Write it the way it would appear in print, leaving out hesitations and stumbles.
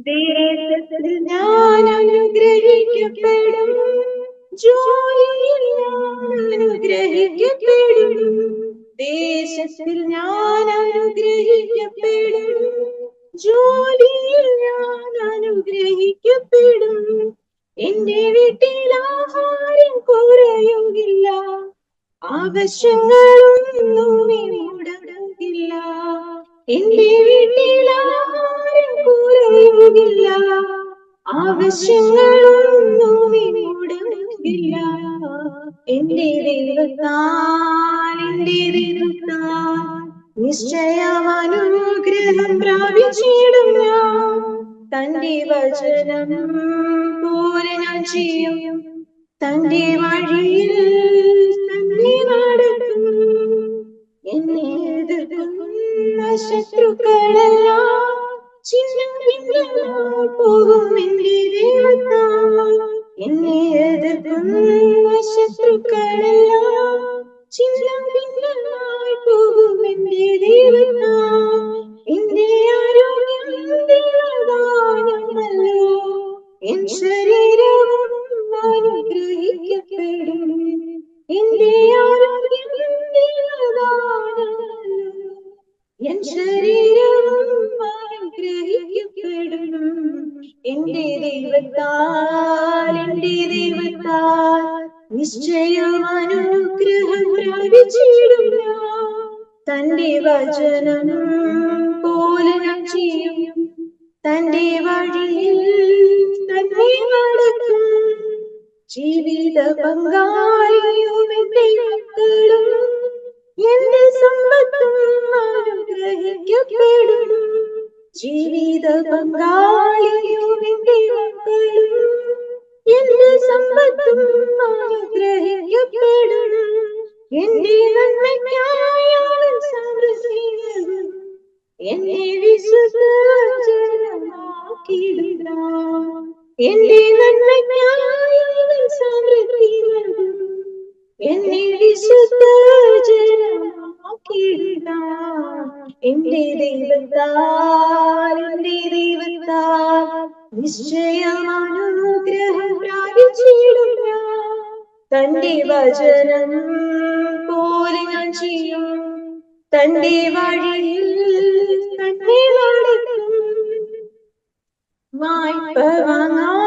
ദേശത്തിൽ ഞാൻ അനുഗ്രഹിക്കപ്പെടും, ജോലിയിൽ ഞാൻ അനുഗ്രഹിക്കപ്പെടും. ദേശത്തിൽ ഞാൻ അനുഗ്രഹിക്കപ്പെടും, ജോലിയിൽ ഞാൻ അനുഗ്രഹിക്കപ്പെടും. എന്റെ വീട്ടിൽ ആഹാരം കുറയുകില്ല, ആവശ്യങ്ങളൊന്നും മുടങ്ങില്ല. എന്റെ വീട്ടിൽ ആഹാരം കുറയുകില്ല, ആവശ്യങ്ങളൊന്നും മുടങ്ങില്ല. എന്റെ ദൈവത്താൽ നിശ്ചയം അനുഗ്രഹം പ്രാപിച്ചിടും ഞാൻ. തന്റെ വചനം പോലെ ഞാൻ ചെയ്യും, തന്റെ വഴിയിൽ തന്നെ നടക്കും. എന്നെ എതിർക്കുന്ന ശത്രുക്കളെല്ലാം ചിഹ്നം പോകും എന്റെ ദൈവത്താൽ. എന്നെ എതിർക്കുന്ന ശത്രുക്കളെല്ലാം ചിഹ്നം പോകും എന്റെ ദൈവത്താൽ. എന്റെ ആരോഗ്യം ദൈവദാനമല്ലോ, എൻ ശരീരവും അനുഗ്രഹിക്കപ്പെടും. എന്റെ ആരോഗ്യം ദൈവദാനമല്ലോ, എൻ ശരീരവും അനുഗ്രഹിക്കപ്പെടും. എന്റെ ദൈവത്താൽ നിശ്ചയം അനുഗ്രഹം പ്രാപിച്ചിടും ഞാൻ. തന്റെ വചനം പോലെ ഞാൻ ചെയ്യും, തന്റെ വഴിയിൽ തന്നെ നടക്കും. ജീവിത പങ്കാളിയും എന്റെ മക്കളും എന്റെ സമ്പത്തും അനുഗ്രഹിക്കപ്പെടും. ജീവിത പങ്കാളിയും എന്റെ മക്കളും എന്റെ സമ്പത്തും അനുഗ്രഹിക്കപ്പെടും. എന്റെ നന്മയ്ക്കായി അവൻ സംരക്ഷിക്കും, എന്നെ വിശുദ്ധജനമാക്കിയിടാം. എന്റെ നന്മയ്ക്കായി അവൻ സംരക്ഷിക്കും, എന്നെ വിശുദ്ധജനമാക്കിയിടാം. എന്റെ ദൈവത്താൽ നിശ്ചയം അനുഗ്രഹം പ്രാപിച്ചിടും ഞാൻ. തന്റെ വചനം പോലെ ഞാൻ ചെയ്യും, തന്റെ വഴിയിൽ തന്നെ നടക്കും. വായ്പ വാങ്ങാൻ